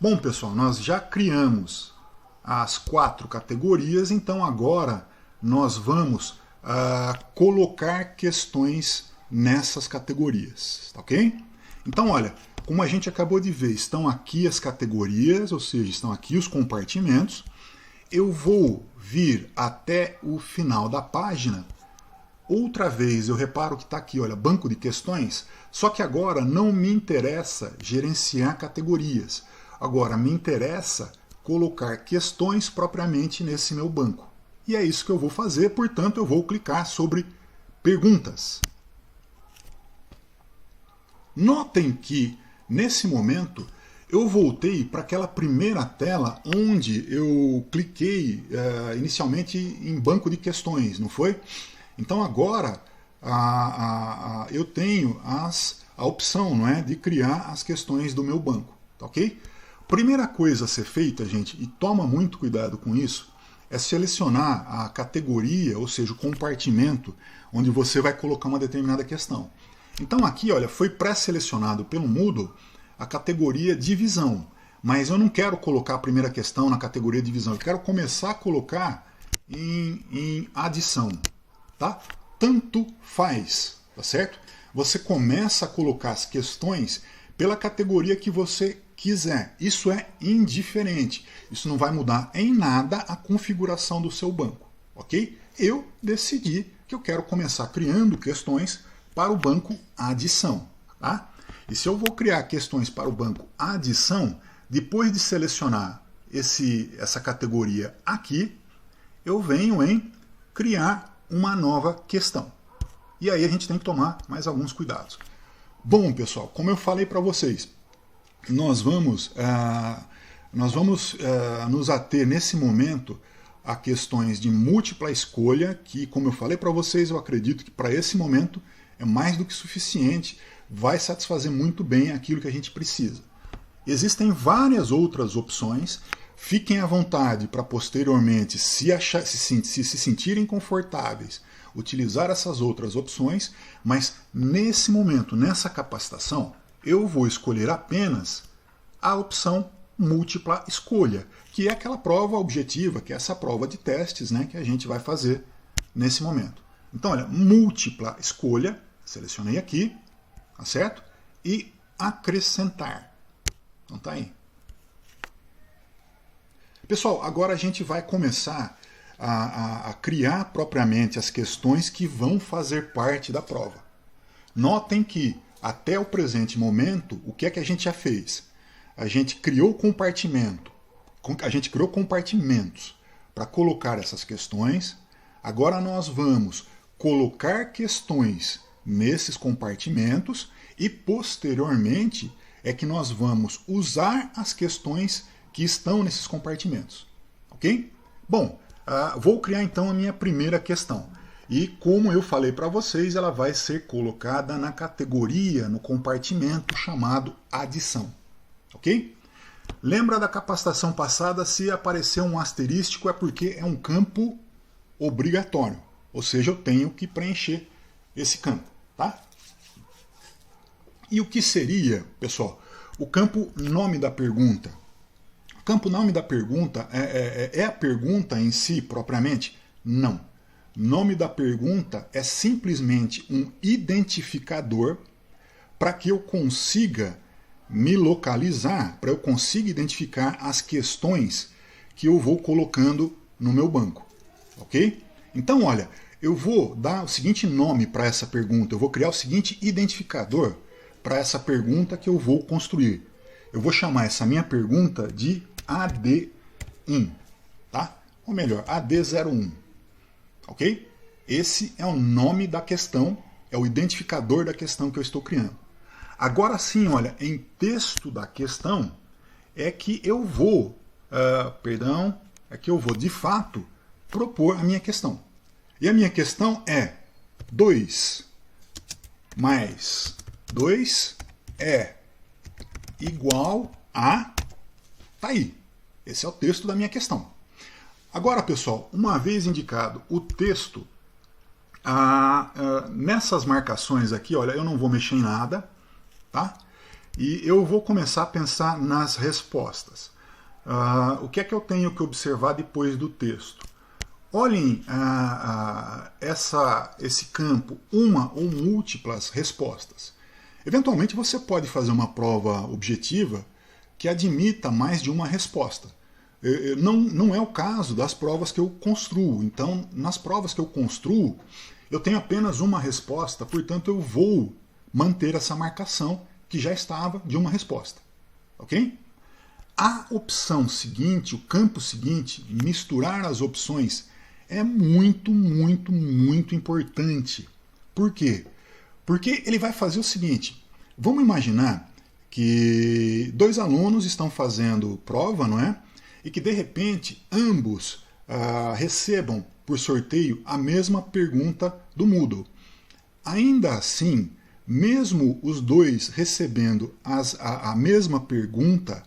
Bom, pessoal, nós já criamos as 4 categorias, então agora nós vamos colocar questões nessas categorias, tá ok? Então, olha, como a gente acabou de ver, estão aqui as categorias, ou seja, estão aqui os compartimentos. Eu vou vir até o final da página. Outra vez eu reparo que está aqui, olha, banco de questões, só que agora não me interessa gerenciar categorias. Agora me interessa colocar questões propriamente nesse meu banco. E é isso que eu vou fazer, portanto eu vou clicar sobre perguntas. Notem que nesse momento eu voltei para aquela primeira tela onde eu cliquei inicialmente em banco de questões, não foi? Então agora eu tenho a opção, não é, de criar as questões do meu banco, tá ok? Primeira coisa a ser feita, gente, e toma muito cuidado com isso, é selecionar a categoria, ou seja, o compartimento, onde você vai colocar uma determinada questão. Então aqui, olha, foi pré-selecionado pelo Moodle a categoria divisão, mas eu não quero colocar a primeira questão na categoria divisão, eu quero começar a colocar em adição. Tá? Tanto faz, tá certo? Você começa a colocar as questões pela categoria que você quiser. Isso é indiferente. Isso não vai mudar em nada a configuração do seu banco, ok? Eu decidi que eu quero começar criando questões para o banco adição, tá? E se eu vou criar questões para o banco adição, depois de selecionar essa categoria aqui, eu venho em criar uma nova questão. E aí a gente tem que tomar mais alguns cuidados. Bom, pessoal, como eu falei para vocês, nós vamos nos ater nesse momento a questões de múltipla escolha, que, como eu falei para vocês, eu acredito que para esse momento é mais do que suficiente, vai satisfazer muito bem aquilo que a gente precisa. Existem várias outras opções. Fiquem à vontade para posteriormente, se sentirem confortáveis, utilizar essas outras opções, mas nesse momento, nessa capacitação, eu vou escolher apenas a opção múltipla escolha, que é aquela prova objetiva, que é essa prova de testes, né, que a gente vai fazer nesse momento. Então, olha, múltipla escolha, selecionei aqui, tá certo? E acrescentar. Então tá aí. Pessoal, agora a gente vai começar a criar propriamente as questões que vão fazer parte da prova. Notem que, até o presente momento, o que é que a gente já fez? A gente criou compartimento, a gente criou compartimentos para colocar essas questões. Agora nós vamos colocar questões nesses compartimentos e, posteriormente, é que nós vamos usar as questões que estão nesses compartimentos, ok? Bom, vou criar então a minha primeira questão. E como eu falei para vocês, ela vai ser colocada na categoria, no compartimento chamado adição, ok? Lembra da capacitação passada, se aparecer um asterístico é porque é um campo obrigatório, ou seja, eu tenho que preencher esse campo, tá? E o que seria, pessoal, o campo nome da pergunta? O campo nome da pergunta é a pergunta em si, propriamente? Não. Nome da pergunta é simplesmente um identificador para que eu consiga me localizar, para eu consiga identificar as questões que eu vou colocando no meu banco. Ok? Então, olha, eu vou dar o seguinte nome para essa pergunta, eu vou criar o seguinte identificador para essa pergunta que eu vou construir. Eu vou chamar essa minha pergunta de AD1, tá? Ou melhor, AD01, ok? Esse é o nome da questão, é o identificador da questão que eu estou criando. Agora sim, olha, em texto da questão é que eu vou, de fato propor a minha questão. E a minha questão é 2 mais 2 é igual a... Tá aí. Esse é o texto da minha questão. Agora, pessoal, uma vez indicado o texto, nessas marcações aqui, olha, eu não vou mexer em nada, tá? E eu vou começar a pensar nas respostas. O que é que eu tenho que observar depois do texto? Olhem esse campo, uma ou múltiplas respostas. Eventualmente você pode fazer uma prova objetiva que admita mais de uma resposta. Não é o caso das provas que eu construo. Então, nas provas que eu construo, eu tenho apenas uma resposta, portanto eu vou manter essa marcação que já estava de uma resposta. Ok? A opção seguinte, o campo seguinte, misturar as opções, é muito, muito, muito importante. Por quê? Porque ele vai fazer o seguinte, vamos imaginar que dois alunos estão fazendo prova, não é? E que de repente ambos recebam por sorteio a mesma pergunta do Moodle. Ainda assim, mesmo os dois recebendo a mesma pergunta,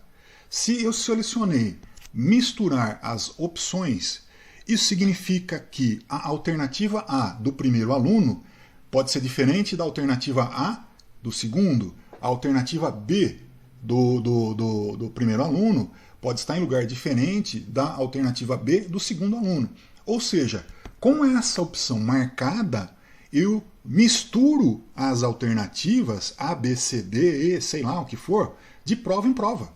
se eu selecionei misturar as opções, isso significa que a alternativa A do primeiro aluno pode ser diferente da alternativa A do segundo. A alternativa B do primeiro aluno pode estar em lugar diferente da alternativa B do segundo aluno. Ou seja, com essa opção marcada, eu misturo as alternativas A, B, C, D, E, sei lá o que for, de prova em prova.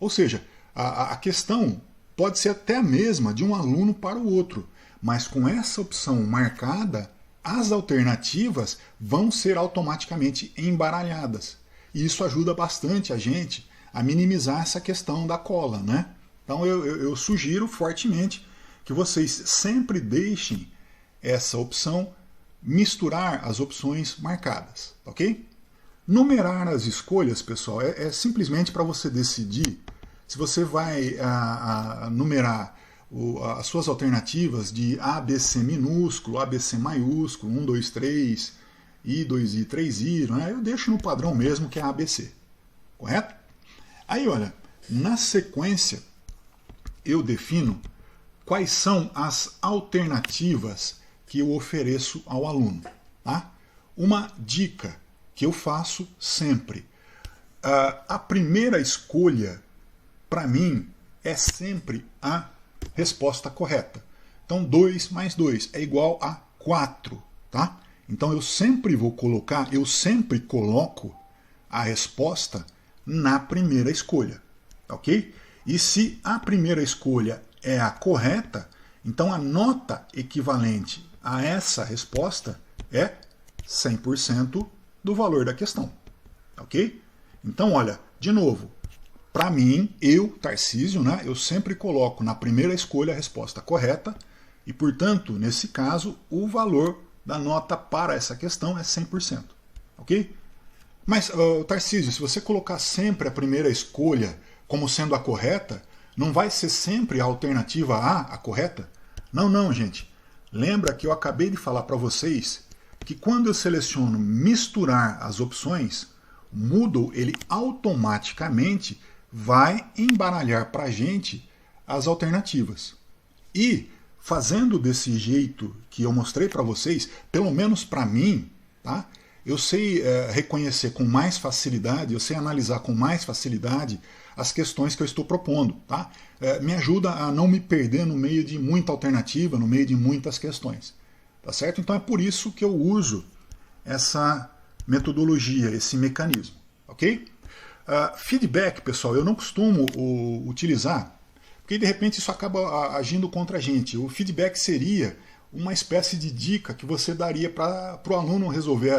Ou seja, a questão pode ser até a mesma de um aluno para o outro, mas com essa opção marcada, as alternativas vão ser automaticamente embaralhadas. E isso ajuda bastante a gente a minimizar essa questão da cola, né? Então eu sugiro fortemente que vocês sempre deixem essa opção misturar as opções marcadas, ok? Numerar as escolhas, pessoal, é simplesmente para você decidir se você vai numerar as suas alternativas de A, B, C minúsculo, A, B, C maiúsculo, 1, 2, 3, I, 2I, 3I, né? Eu deixo no padrão mesmo que é A, B, C, correto? Aí, olha, na sequência eu defino quais são as alternativas que eu ofereço ao aluno. Tá? Uma dica que eu faço sempre. A primeira escolha, para mim, é sempre a resposta correta. Então, 2 mais 2 é igual a 4. Tá? Então, eu sempre coloco a resposta na primeira escolha. Ok? E se a primeira escolha é a correta, então a nota equivalente a essa resposta é 100% do valor da questão. Ok? Então, olha, de novo, para mim, Tarcísio, né, eu sempre coloco na primeira escolha a resposta correta e, portanto, nesse caso, o valor da nota para essa questão é 100%. Ok? Mas, Tarcísio, se você colocar sempre a primeira escolha como sendo a correta, não vai ser sempre a alternativa A correta? Não, gente. Lembra que eu acabei de falar para vocês que quando eu seleciono misturar as opções, o Moodle ele automaticamente vai embaralhar para a gente as alternativas. E fazendo desse jeito que eu mostrei para vocês, pelo menos para mim, tá? Eu sei reconhecer com mais facilidade, eu sei analisar com mais facilidade as questões que eu estou propondo. Tá? Me ajuda a não me perder no meio de muita alternativa, no meio de muitas questões. Tá certo? Então é por isso que eu uso essa metodologia, esse mecanismo. Ok? Feedback, pessoal, eu não costumo utilizar, porque de repente isso acaba agindo contra a gente. O feedback seria uma espécie de dica que você daria para o aluno resolver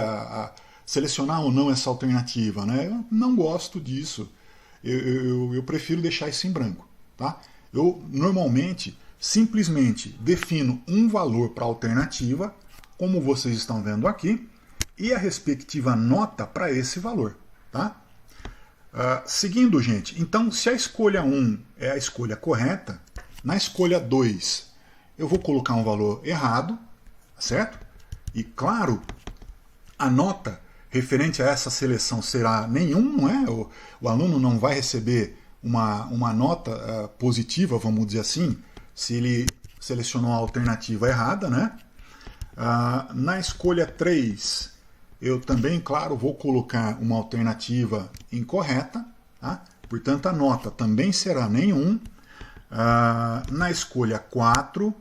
selecionar ou não essa alternativa. Né? Eu não gosto disso. Eu prefiro deixar isso em branco. Tá? Eu normalmente simplesmente defino um valor para a alternativa, como vocês estão vendo aqui, e a respectiva nota para esse valor. Tá? Seguindo, gente, então se a escolha 1 é a escolha correta, na escolha 2 eu vou colocar um valor errado, certo? E claro, a nota referente a essa seleção será nenhum, não é? O aluno não vai receber uma nota positiva, vamos dizer assim, se ele selecionou a alternativa errada, né? Na escolha 3, eu também, claro, vou colocar uma alternativa incorreta, tá? Portanto, a nota também será nenhum. Na escolha 4,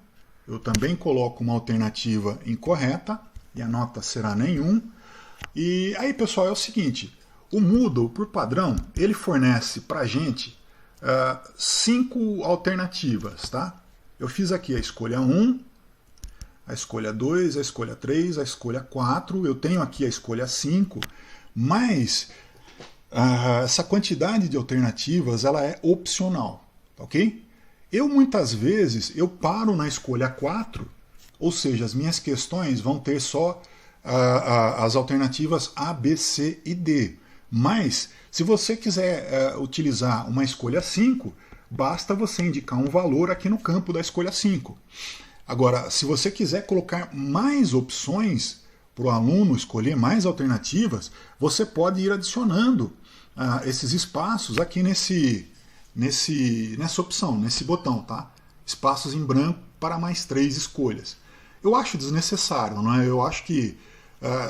eu também coloco uma alternativa incorreta, e a nota será nenhum. E aí, pessoal, é o seguinte, o Moodle, por padrão, ele fornece para a gente 5 alternativas, tá? Eu fiz aqui a escolha 1, a escolha 2, a escolha 3, a escolha 4, eu tenho aqui a escolha 5, mas essa quantidade de alternativas ela é opcional, ok? Eu muitas vezes eu paro na escolha 4, ou seja, as minhas questões vão ter só as alternativas A, B, C e D. Mas, se você quiser utilizar uma escolha 5, basta você indicar um valor aqui no campo da escolha 5. Agora, se você quiser colocar mais opções para o aluno escolher mais alternativas, você pode ir adicionando esses espaços aqui nessa opção, nesse botão, tá? Espaços em branco para mais 3 escolhas. Eu acho desnecessário, não é? Eu acho que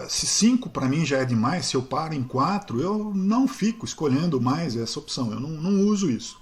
se 5 para mim já é demais, se eu paro em 4, eu não fico escolhendo mais essa opção, eu não uso isso.